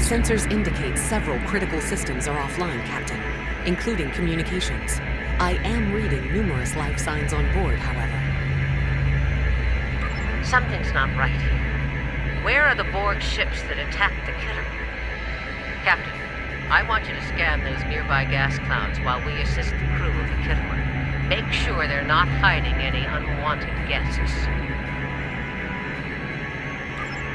Sensors indicate several critical systems are offline, Captain, including communications. I am reading numerous life signs on board, however. Something's not right here. Where are the Borg ships that attacked the Khitomer? Captain, I want you to scan those nearby gas clouds while we assist the crew of the Khitomer. Make sure they're not hiding any unwanted guests.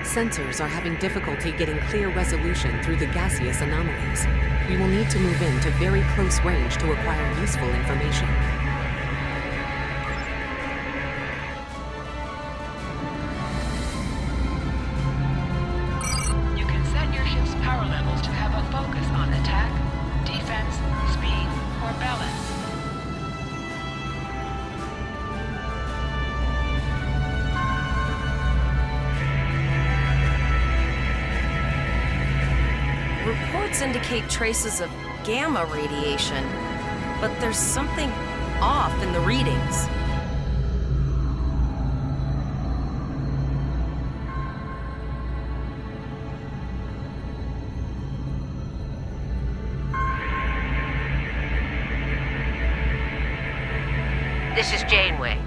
Sensors are having difficulty getting clear resolution through the gaseous anomalies. We will need to move into very close range to acquire useful information. You can set your ship's power levels to have a focus on attack, defense, speed, or balance. Reports indicate traces of gamma radiation, but there's something off in the readings. This is Janeway.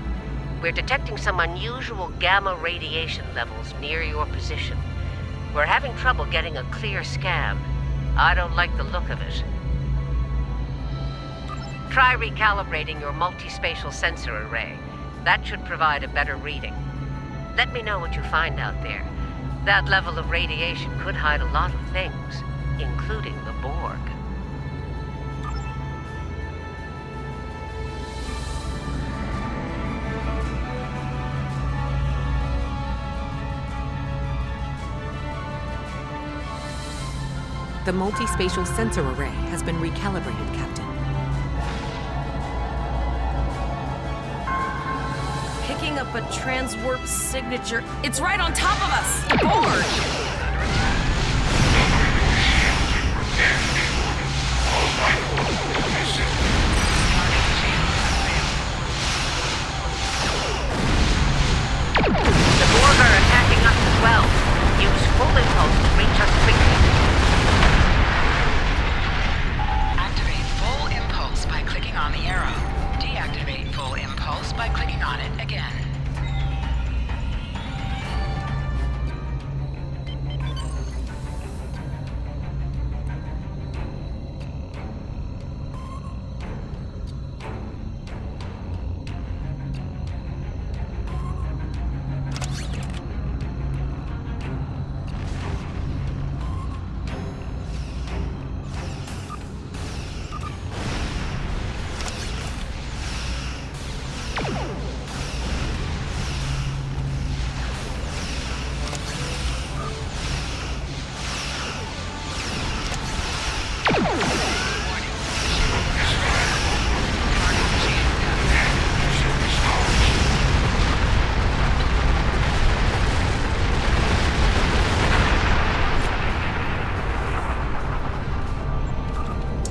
We're detecting some unusual gamma radiation levels near your position. We're having trouble getting a clear scan. I don't like the look of it. Try recalibrating your multispatial sensor array. That should provide a better reading. Let me know what you find out there. That level of radiation could hide a lot of things, including the Borg. The multispatial sensor array has been recalibrated, Captain. Picking up a transwarp signature. It's right on top of us! Borg! The Borg are attacking us as well. Use full impulse to reach us quickly. Activate full impulse by clicking on the arrow. Deactivate full impulse by clicking on it again.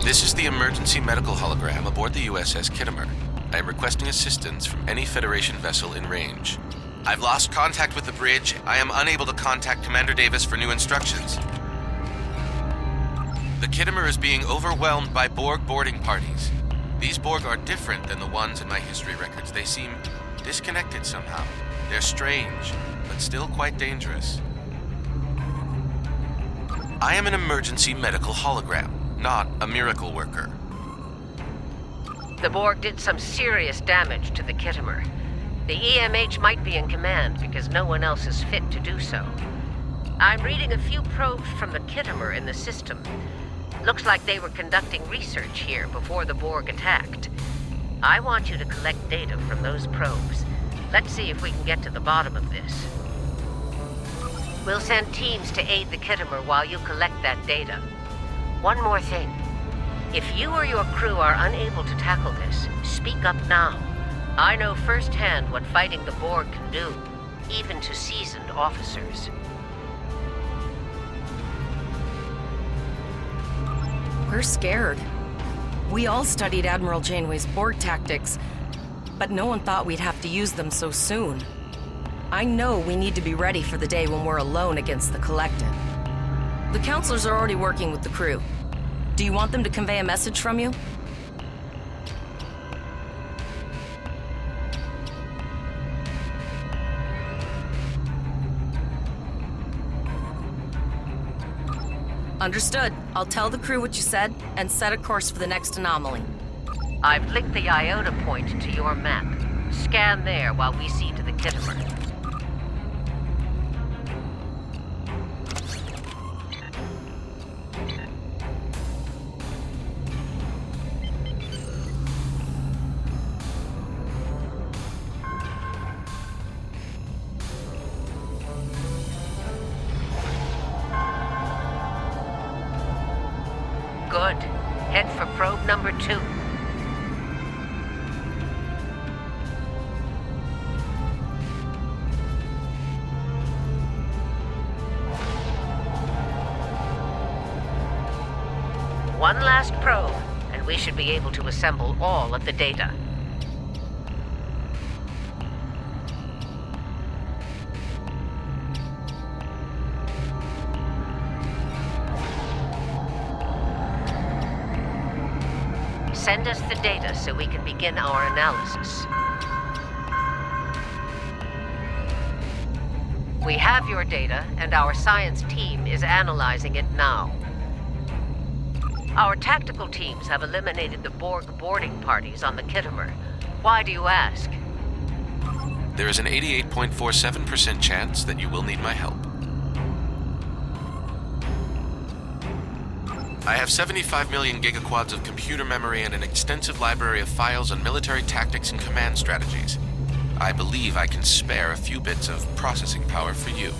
This is the emergency medical hologram aboard the USS Khitomer. I am requesting assistance from any Federation vessel in range. I've lost contact with the bridge. I am unable to contact Commander Davis for new instructions. The Khitomer is being overwhelmed by Borg boarding parties. These Borg are different than the ones in my history records. They seem disconnected somehow. They're strange, but still quite dangerous. I am an emergency medical hologram, not a miracle worker. The Borg did some serious damage to the Khitomer. The EMH might be in command because no one else is fit to do so. I'm reading a few probes from the Khitomer in the system. Looks like they were conducting research here before the Borg attacked. I want you to collect data from those probes. Let's see if we can get to the bottom of this. We'll send teams to aid the Khitomer while you collect that data. One more thing. If you or your crew are unable to tackle this, speak up now. I know firsthand what fighting the Borg can do, even to seasoned officers. We're scared. We all studied Admiral Janeway's Borg tactics, but no one thought we'd have to use them so soon. I know we need to be ready for the day when we're alone against the Collective. The counselors are already working with the crew. Do you want them to convey a message from you? Understood. I'll tell the crew what you said and set a course for the next anomaly. I've linked the Iota point to your map. Scan there while we see to the Khitomer. Good. Head for probe number 2. One last probe, and we should be able to assemble all of the data. Send us the data so we can begin our analysis. We have your data, and our science team is analyzing it now. Our tactical teams have eliminated the Borg boarding parties on the Khitomer. Why do you ask? There is an 88.47% chance that you will need my help. I have 75 million gigaquads of computer memory and an extensive library of files on military tactics and command strategies. I believe I can spare a few bits of processing power for you.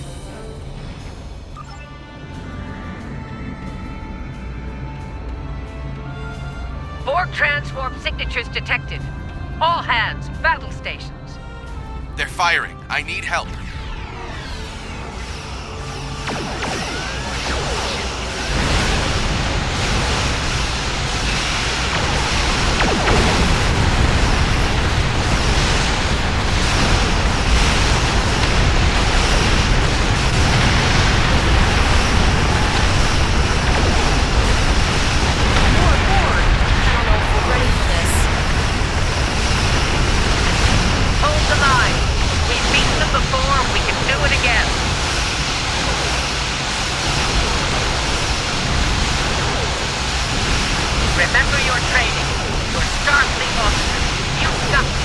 Borg transwarp signatures detected. All hands, battle stations. They're firing. I need help. Remember your training. Your Starfleet officer. You got this.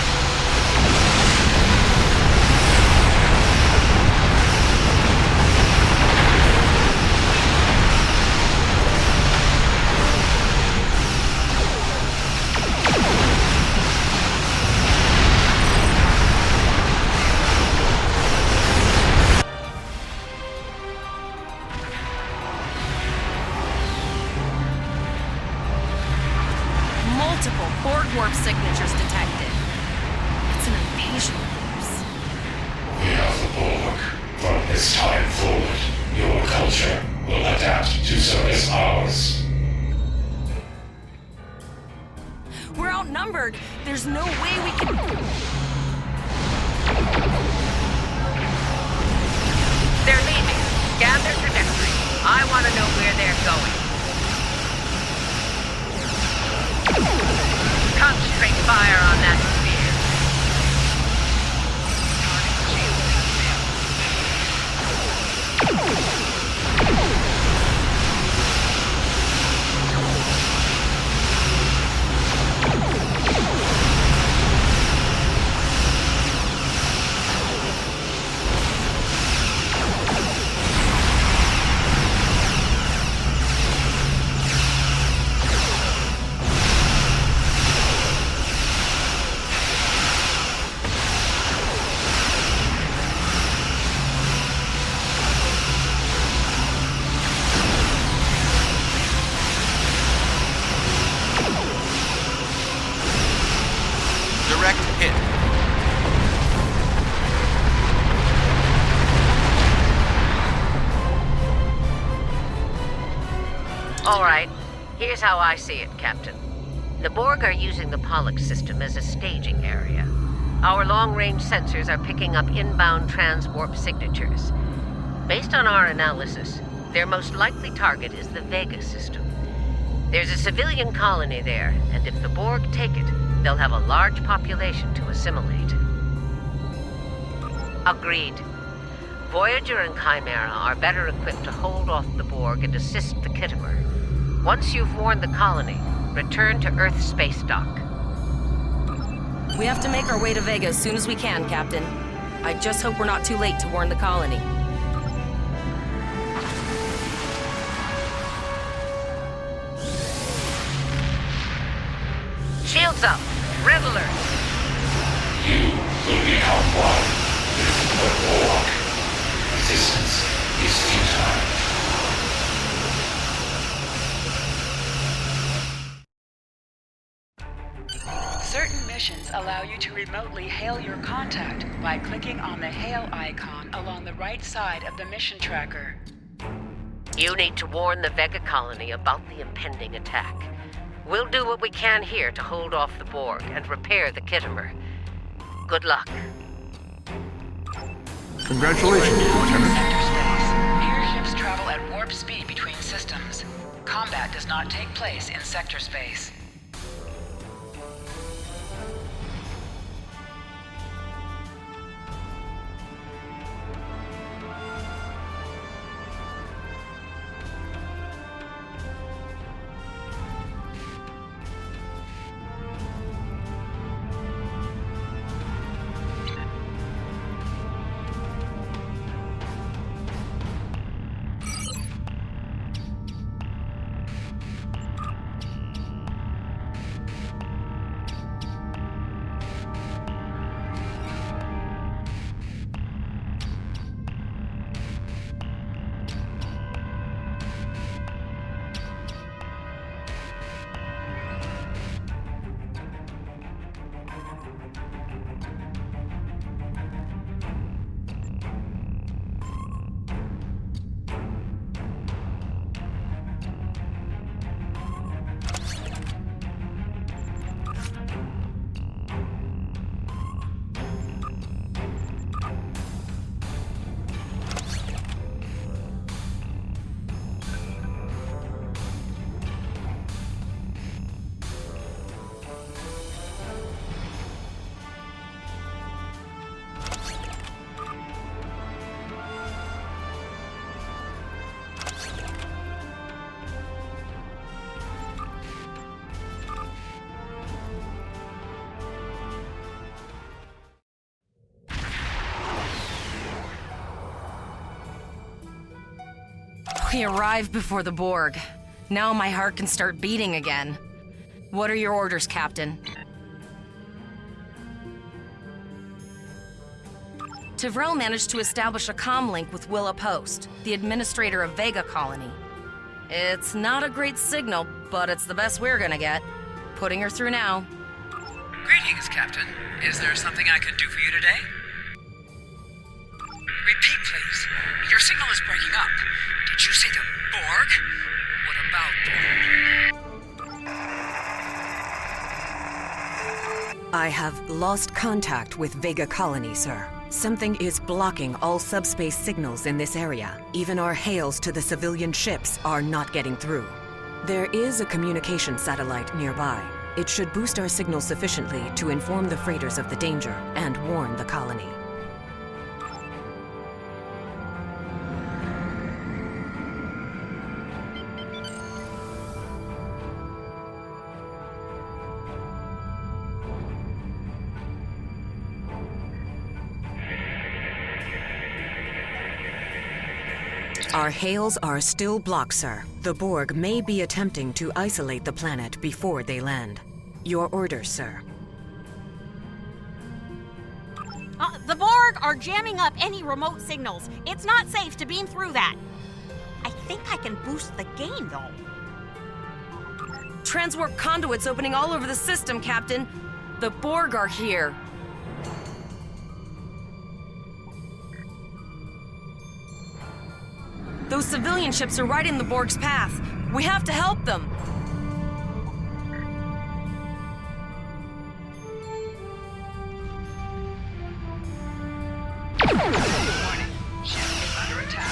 Multiple Borg warp signatures detected. It's an invasion force. We are the Borg. From this time forward, your culture will adapt to service ours. We're outnumbered. There's no way we can... They're leaving. Scan their trajectory. I want to know where they're going. Concentrate fire on that sphere. Direct hit. All right. Here's how I see it, Captain. The Borg are using the Pollux system as a staging area. Our long-range sensors are picking up inbound transwarp signatures. Based on our analysis, Their most likely target is the Vega system. There's a civilian colony there, and if the Borg take it, they'll have a large population to assimilate. Agreed. Voyager and Chimera are better equipped to hold off the Borg and assist the Khitomer. Once you've warned the colony, return to Earth's Spacedock. We have to make our way to Vega as soon as we can, Captain. I just hope we're not too late to warn the colony. Shields up! Red alert! You will become one with the Borg. Resistance is futile. Certain missions allow you to remotely hail your contact by clicking on the hail icon along the right side of the mission tracker. You need to warn the Vega colony about the impending attack. We'll do what we can here to hold off the Borg and repair the Khitomer. Good luck. Congratulations, You are now in Lieutenant. sector space. Airships travel at warp speed between systems. Combat does not take place in sector space. We arrived before the Borg. Now my heart can start beating again. What are your orders, Captain? Tivrell managed to establish a comm link with Willa Post, the administrator of Vega Colony. It's not a great signal, but it's the best we're gonna get. Putting her through now. Greetings, Captain. Is there something I can do for you today? Repeat, please. Your signal is breaking up. Did you say the Borg? What about them? I have lost contact with Vega Colony, sir. Something is blocking all subspace signals in this area. Even our hails to the civilian ships are not getting through. There is a communication satellite nearby. It should boost our signal sufficiently to inform the freighters of the danger and warn the colony. Our hails are still blocked, sir. The Borg may be attempting to isolate the planet before they land. Your orders, sir. The Borg are jamming up any remote signals. It's not safe to beam through that. I think I can boost the gain, though. Transwarp conduits opening all over the system, Captain. The Borg are here. Those civilian ships are right in the Borg's path. We have to help them. Warning. Ship is under attack.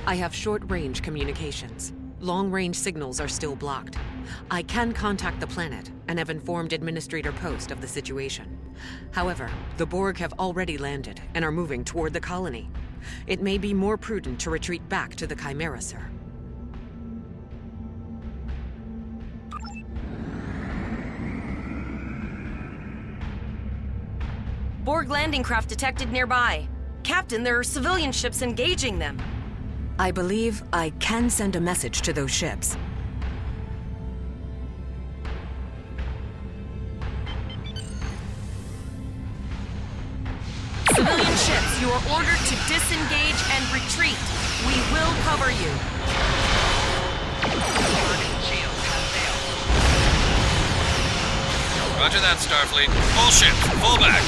I have short-range communications. Long-range signals are still blocked. I can contact the planet and have informed Administrator Post of the situation. However, the Borg have already landed and are moving toward the colony. It may be more prudent to retreat back to the Chimera, sir. Borg landing craft detected nearby. Captain, there are civilian ships engaging them. I believe I can send a message to those ships. Civilian ships, you are ordered to disengage and retreat. We will cover you. Roger that, Starfleet. All ships, fall back.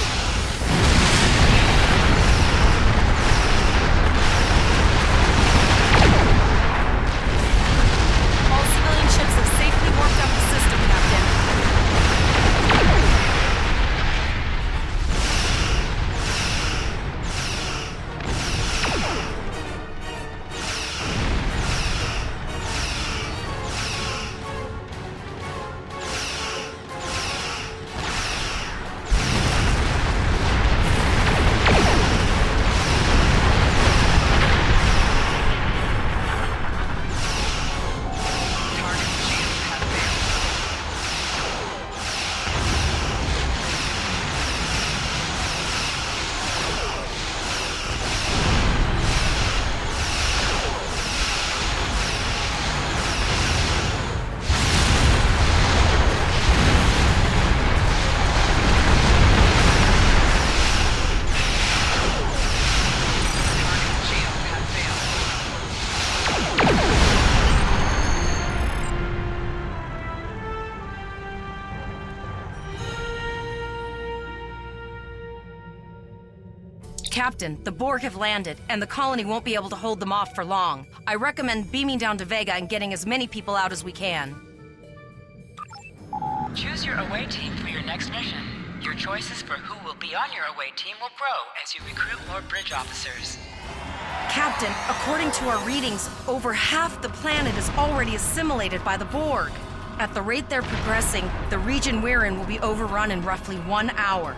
All civilian ships have safely warped up the system, Captain. Captain, the Borg have landed, and the colony won't be able to hold them off for long. I recommend beaming down to Vega and getting as many people out as we can. Choose your away team for your next mission. Your choices for who will be on your away team will grow as you recruit more bridge officers. Captain, according to our readings, over half the planet is already assimilated by the Borg. At the rate they're progressing, the region we're in will be overrun in roughly 1 hour.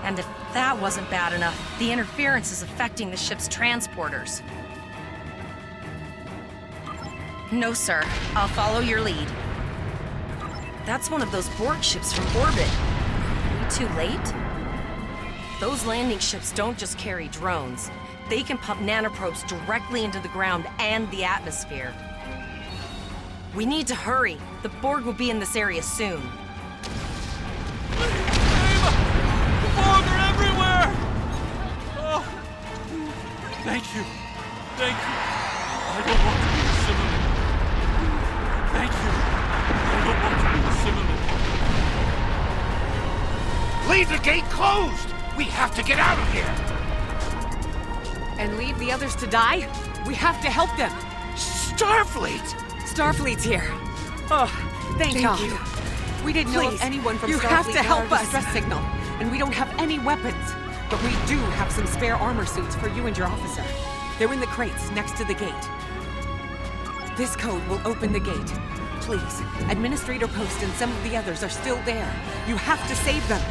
And if that wasn't bad enough, the interference is affecting the ship's transporters. No, sir. I'll follow your lead. That's one of those Borg ships from orbit. Are we too late? Those landing ships don't just carry drones. They can pump nanoprobes directly into the ground and the atmosphere. We need to hurry. The Borg will be in this area soon. Borg are everywhere! Oh, thank you. Thank you. I don't want to be assimilated. Thank you. I don't want to be assimilated. Leave the gate closed! We have to get out of here! And leave the others to die? We have to help them. Starfleet! Starfleet's here. Oh, thank God. you. We didn't know of anyone from Starfleet have to help our us. distress signal, and we don't have any weapons. But we do have some spare armor suits for you and your officer. They're in the crates next to the gate. This code will open the gate. Please, Administrator Post and some of the others are still there. You have to save them.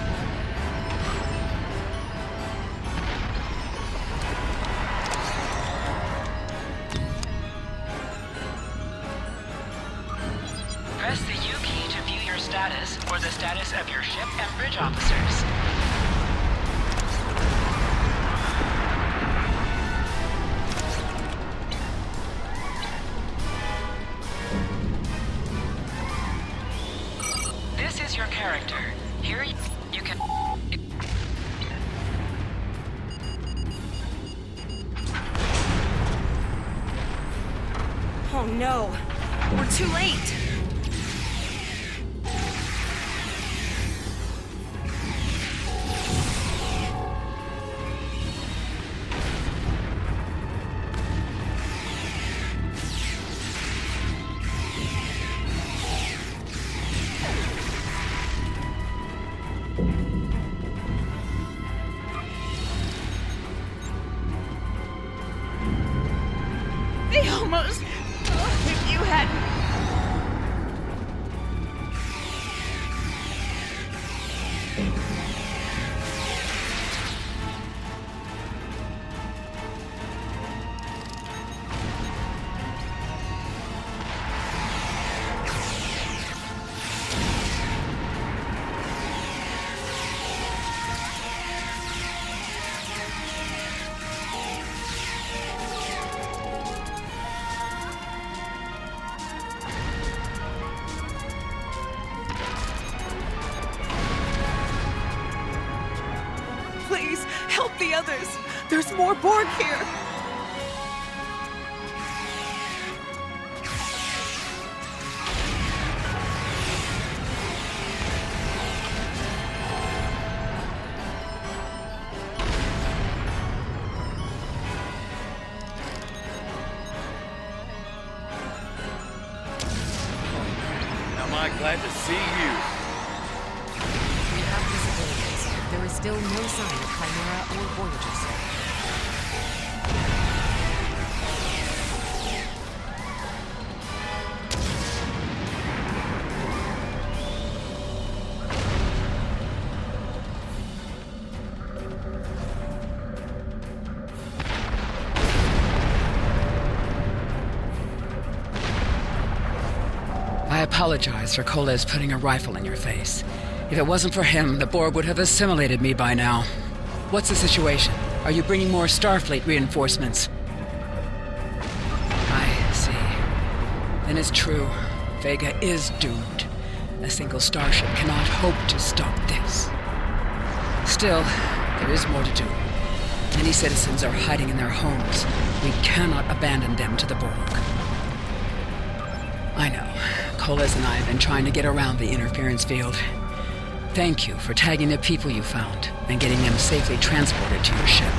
Press the U key to view your status or the status of your ship and bridge officers. This is your character. Here you can... Oh no, we're too late. others. There's more Borg here. Am I glad to see you? We have visibilities. There is still no sign of Chimera or Voyager, sir. I apologize for Koles putting a rifle in your face. If it wasn't for him, the Borg would have assimilated me by now. What's the situation? Are you bringing more Starfleet reinforcements? I see. Then it's true. Vega is doomed. A single starship cannot hope to stop this. Still, there is more to do. Many citizens are hiding in their homes. We cannot abandon them to the Borg. I know. Koles and I have been trying to get around the interference field. Thank you for tagging the people you found and getting them safely transported to your ship.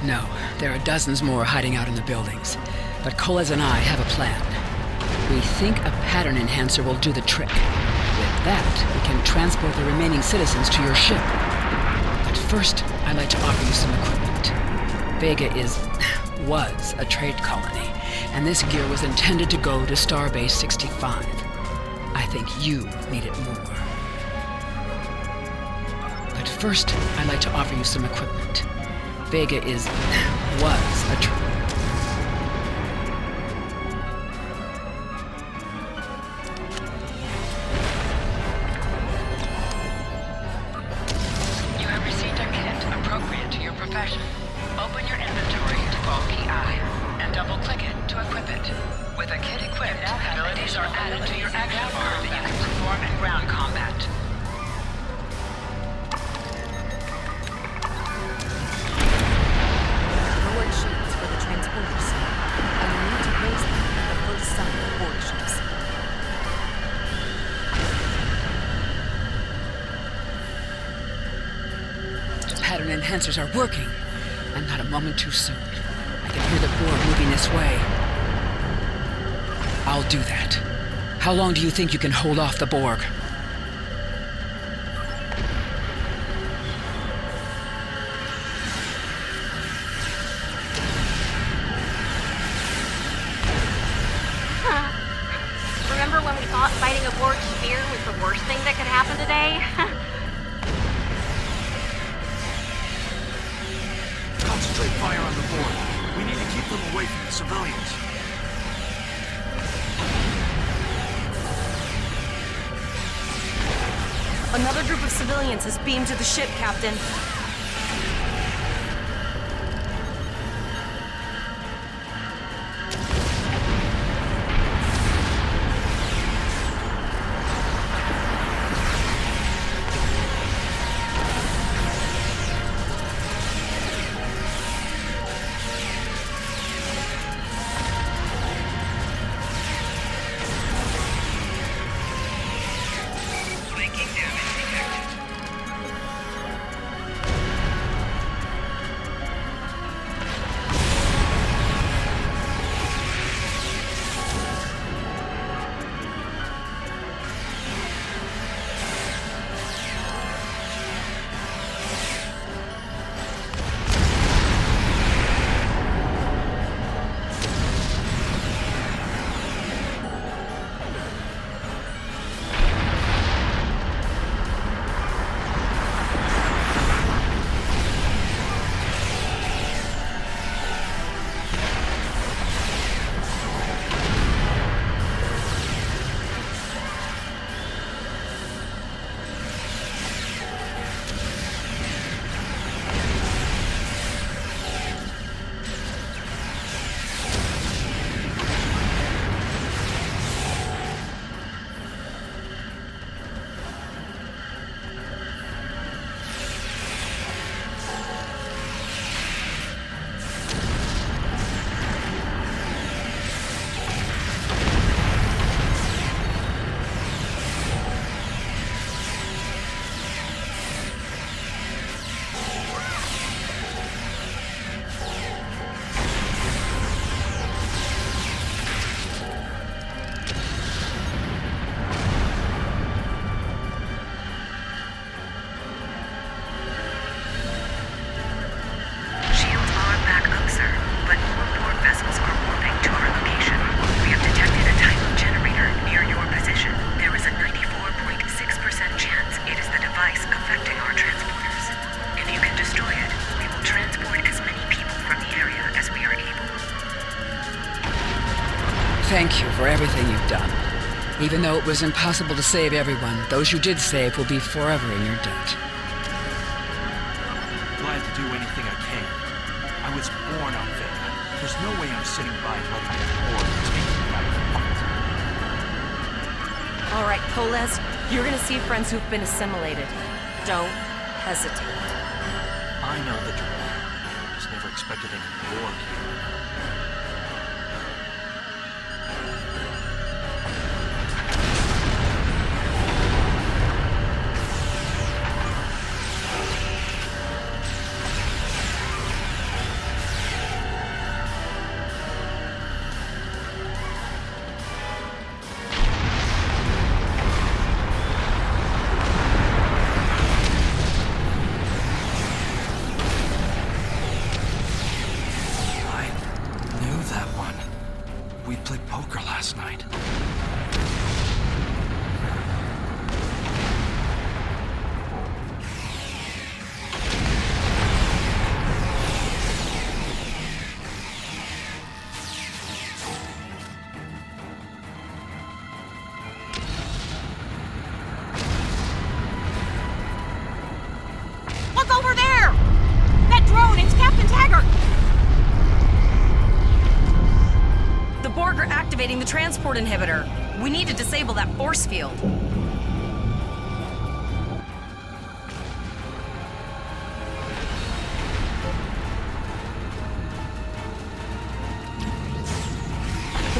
No, there are dozens more hiding out in the buildings, but Koles and I have a plan. We think a pattern enhancer will do the trick. With that, we can transport the remaining citizens to your ship. But first, I'd like to offer you some equipment. Vega was a trade colony, and this gear was intended to go to Starbase 65. I think you need it more. But first, I'd like to offer you some equipment. Vega was a trade. You have received a kit appropriate to your profession. Open your inventory to Vault PI and double-click it to equip it. With a kit equipped, abilities are added to your action bar that you can perform in ground combat. Forward shields for the transporters, sir. And we need to raise them at the first sign of Borg ships. The pattern enhancers are working, and not a moment too soon. I can hear the Borg moving this way. I'll do that. How long do you think you can hold off the Borg? Remember when we thought fighting a Borg sphere was the worst thing that could happen today? Concentrate fire on the Borg. We need to keep them away from the civilians. Another group of civilians has beamed to the ship, Captain. thank you for everything you've done. Even though it was impossible to save everyone, those you did save will be forever in your debt. Glad to do anything I can. I was born on Vega. There's no way I'm sitting by and letting the Borg take me out of the fight. All right, Polez, you're gonna see friends who've been assimilated. Don't hesitate. I know the drill. Just never expected any Borg here. We played poker last night. Look over there! That drone, it's Captain Taggart! The Borg are activating the transport inhibitor. We need to disable that force field. The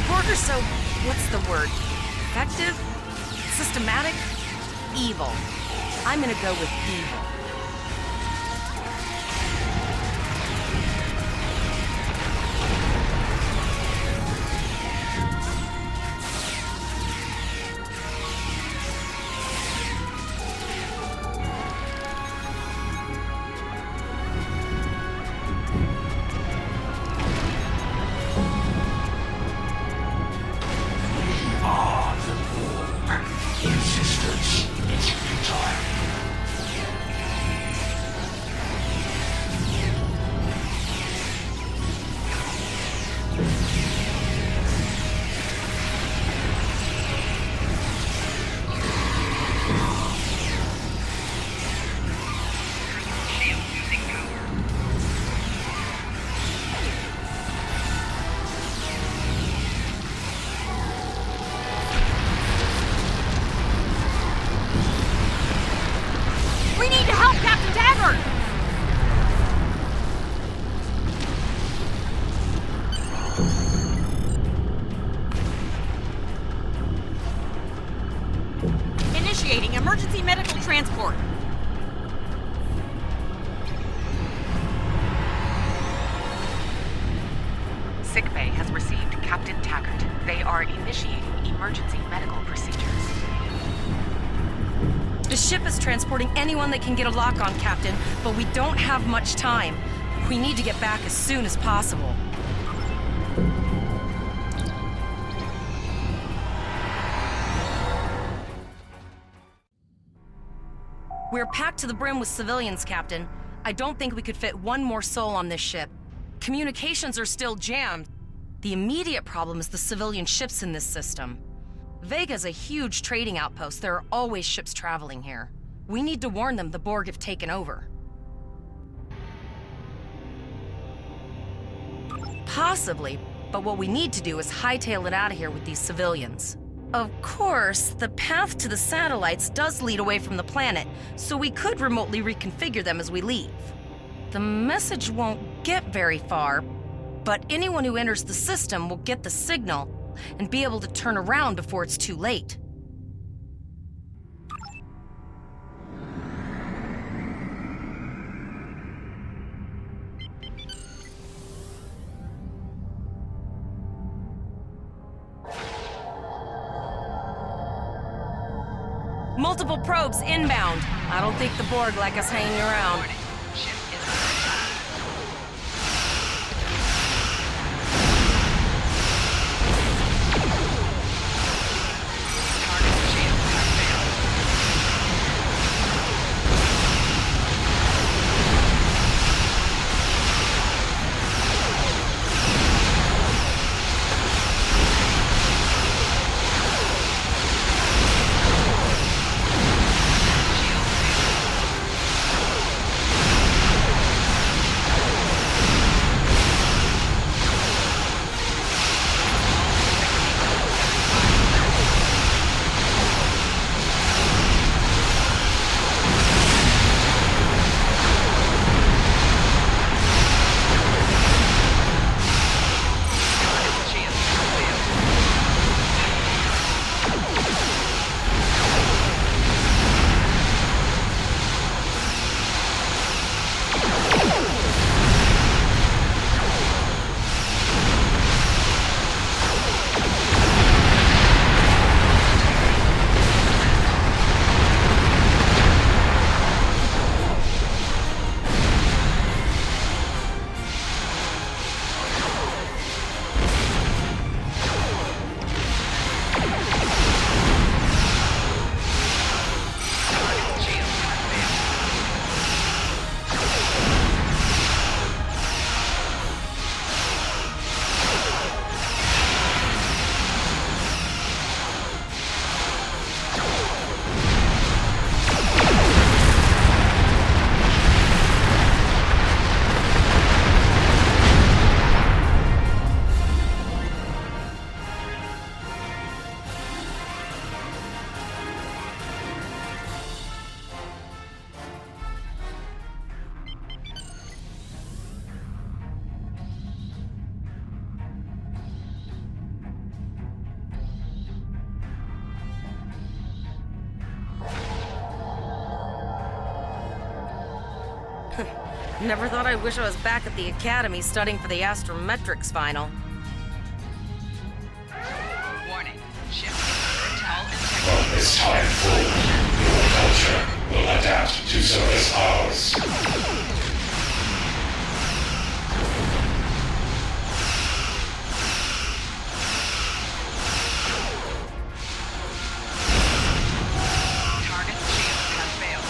Borg are so, what's the word? Effective? Systematic? Evil. I'm gonna go with evil. Resistance is futile. We need to help Captain Taggart! Initiating emergency medical transport. Sickbay has received Captain Taggart. They are initiating emergency medical procedures. The ship is transporting anyone they can get a lock on, Captain, but we don't have much time. We need to get back as soon as possible. We're packed to the brim with civilians, Captain. I don't think we could fit one more soul on this ship. Communications are still jammed. The immediate problem is the civilian ships in this system. Vega's a huge trading outpost. There are always ships traveling here. We need to warn them the Borg have taken over. Possibly, but what we need to do is hightail it out of here with these civilians. Of course, the path to the satellites does lead away from the planet, so we could remotely reconfigure them as we leave. The message won't get very far, but anyone who enters the system will get the signal and be able to turn around before it's too late. Multiple probes inbound. I don't think the Borg like us hanging around. Never thought I'd wish I was back at the academy studying for the astrometrics final. Warning. Ship intel From this time forward, your culture will adapt to service ours. Target shield has failed.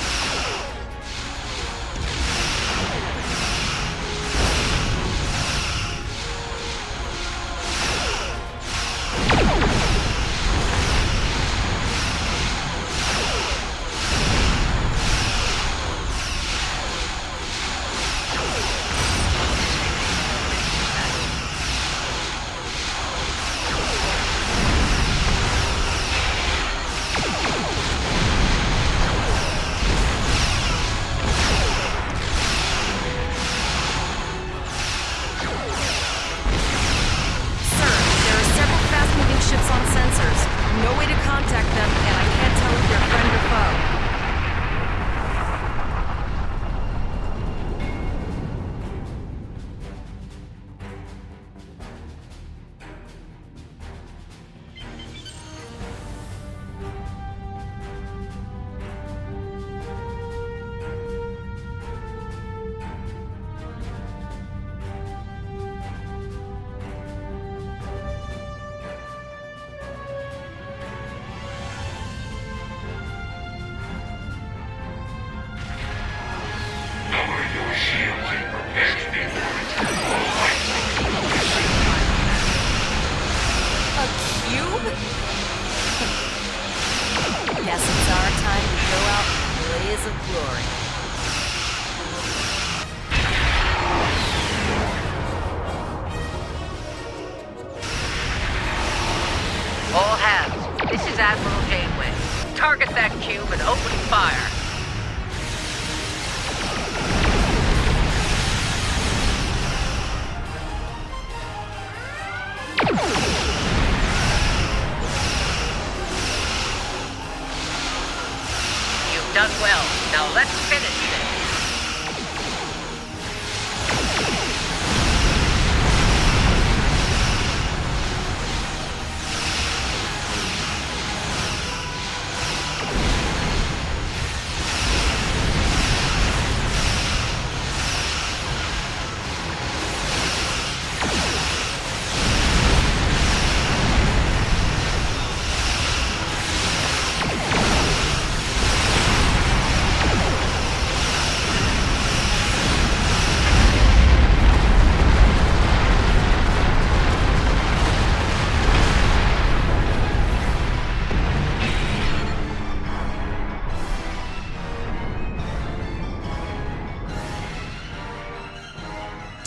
All hands, this is Admiral Janeway. Target that cube and open fire. You've done well. Now let's finish this.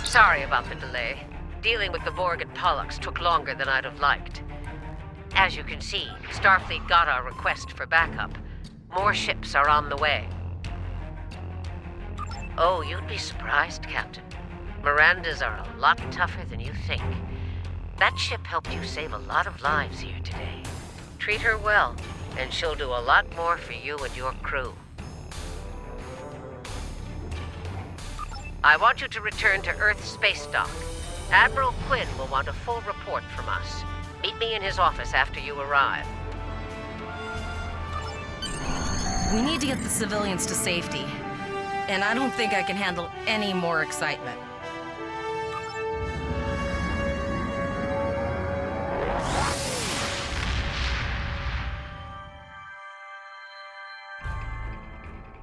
Sorry about the delay. Dealing with the Borg and Pollux took longer than I'd have liked. As you can see, Starfleet got our request for backup. More ships are on the way. Oh, you'd be surprised, Captain. Mirandas are a lot tougher than you think. That ship helped you save a lot of lives here today. Treat her well, and she'll do a lot more for you and your crew. I want you to return to Earth's Spacedock. Admiral Quinn will want a full report from us. Meet me in his office after you arrive. We need to get the civilians to safety. And I don't think I can handle any more excitement.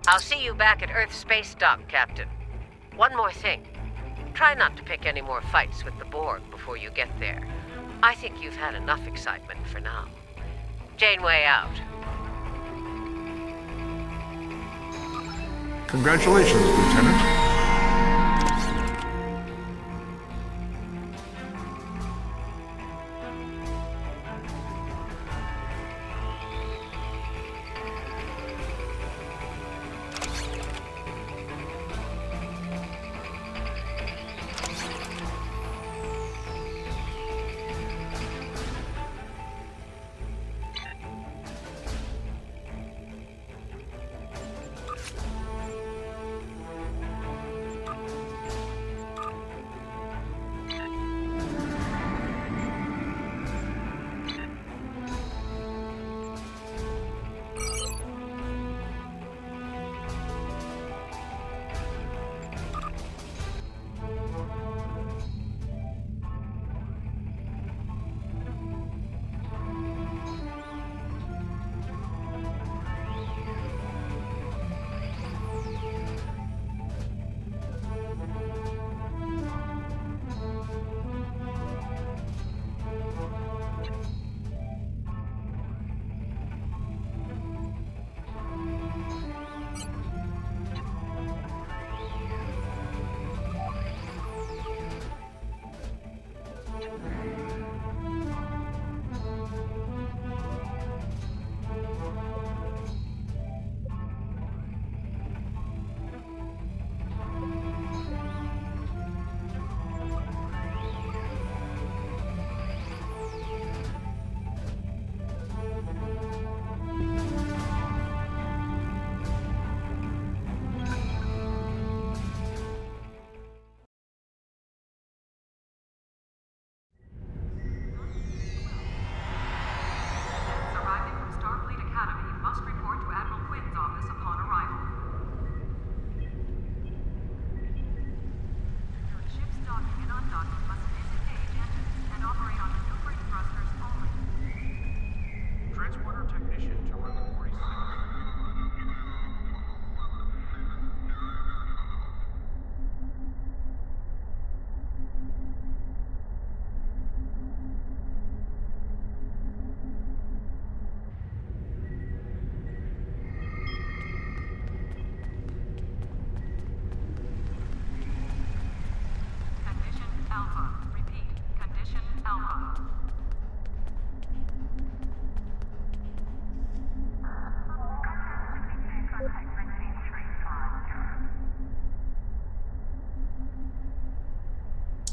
I'll see you back at Earth's Spacedock, Captain. One more thing. Try not to pick any more fights with the Borg before you get there. I think you've had enough excitement for now. Janeway out. Congratulations, Lieutenant.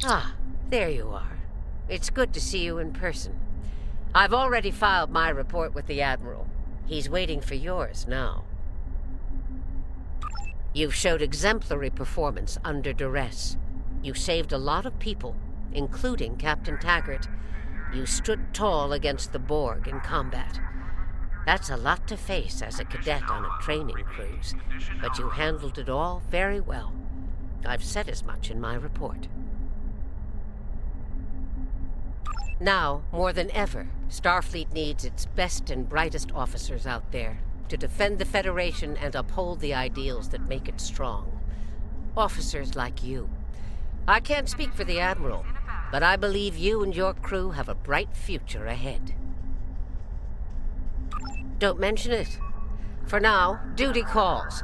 Ah, there you are. It's good to see you in person. I've already filed my report with the Admiral. He's waiting for yours now. You've showed exemplary performance under duress. You saved a lot of people, including Captain Taggart. You stood tall against the Borg in combat. That's a lot to face as a cadet on a training cruise, but you handled it all very well. I've said as much in my report. Now, more than ever, Starfleet needs its best and brightest officers out there to defend the Federation and uphold the ideals that make it strong. Officers like you. I can't speak for the Admiral, but I believe you and your crew have a bright future ahead. Don't mention it. For now, duty calls.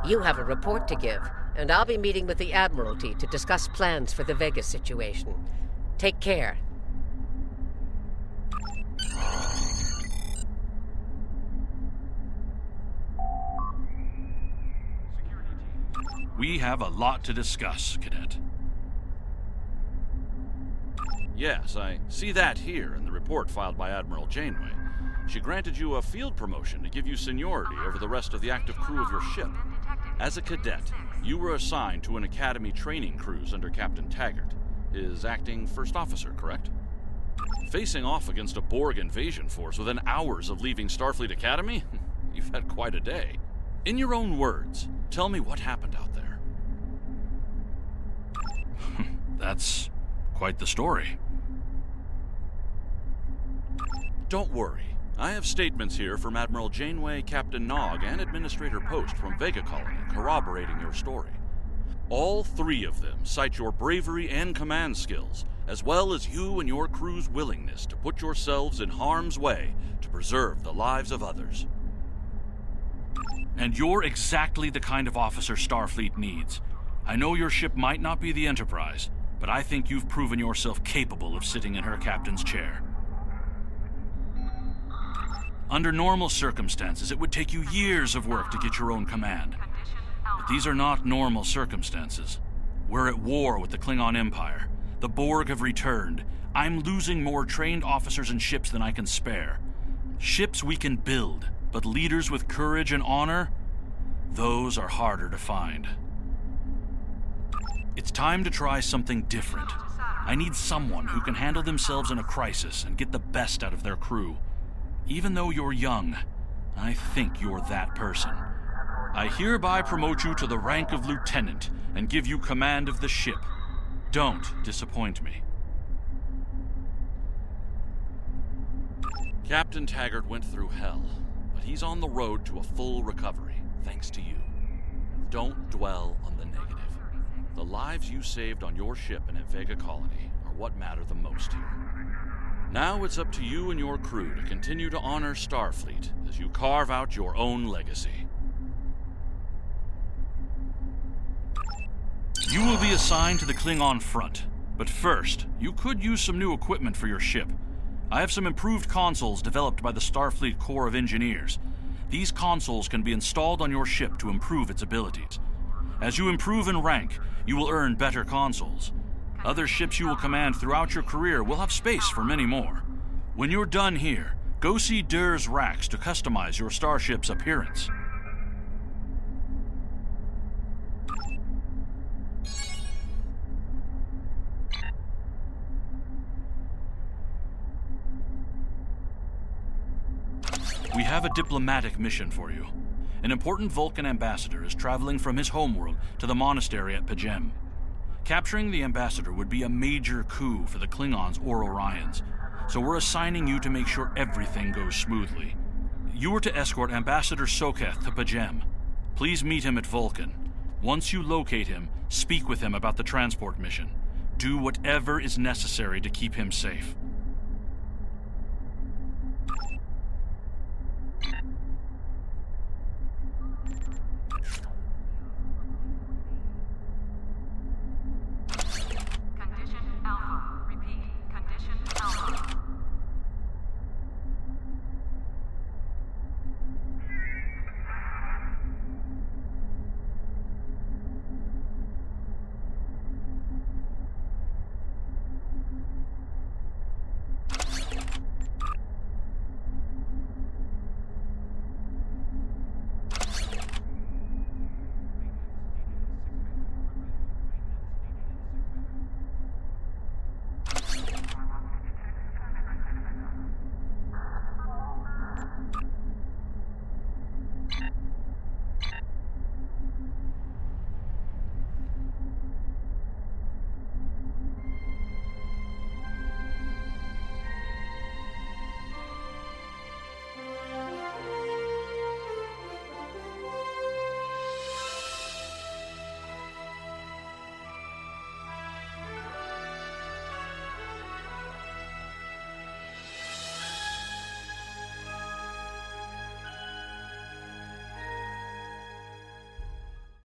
You have a report to give, and I'll be meeting with the Admiralty to discuss plans for the Vega situation. Take care. We have a lot to discuss, Cadet. Yes, I see that here in the report filed by Admiral Janeway. She granted you a field promotion to give you seniority over the rest of the active crew of your ship. As a cadet, you were assigned to an Academy training cruise under Captain Taggart, his acting first officer, correct? Facing off against a Borg invasion force within hours of leaving Starfleet Academy? You've had quite a day. In your own words, tell me what happened out there. That's quite the story. Don't worry. I have statements here from Admiral Janeway, Captain Nog, and Administrator Post from Vega Colony corroborating your story. All three of them cite your bravery and command skills, as well as you and your crew's willingness to put yourselves in harm's way to preserve the lives of others. And you're exactly the kind of officer Starfleet needs. I know your ship might not be the Enterprise, but I think you've proven yourself capable of sitting in her captain's chair. Under normal circumstances, it would take you years of work to get your own command. But these are not normal circumstances. We're at war with the Klingon Empire. The Borg have returned. I'm losing more trained officers and ships than I can spare. Ships we can build, but leaders with courage and honor? Those are harder to find. It's time to try something different. I need someone who can handle themselves in a crisis and get the best out of their crew. Even though you're young, I think you're that person. I hereby promote you to the rank of lieutenant and give you command of the ship. Don't disappoint me. Captain Taggart went through hell, but he's on the road to a full recovery, thanks to you. Don't dwell on the negative. The lives you saved on your ship and at Vega Colony are what matter the most here. Now it's up to you and your crew to continue to honor Starfleet as you carve out your own legacy. You will be assigned to the Klingon front, but first, you could use some new equipment for your ship. I have some improved consoles developed by the Starfleet Corps of Engineers. These consoles can be installed on your ship to improve its abilities. As you improve in rank, you will earn better consoles. Other ships you will command throughout your career will have space for many more. When you're done here, go see Dur's racks to customize your starship's appearance. We have a diplomatic mission for you. An important Vulcan ambassador is traveling from his homeworld to the monastery at Pajem. Capturing the ambassador would be a major coup for the Klingons or Orions, so we're assigning you to make sure everything goes smoothly. You are to escort Ambassador Soketh to Pajem. Please meet him at Vulcan. Once you locate him, speak with him about the transport mission. Do whatever is necessary to keep him safe.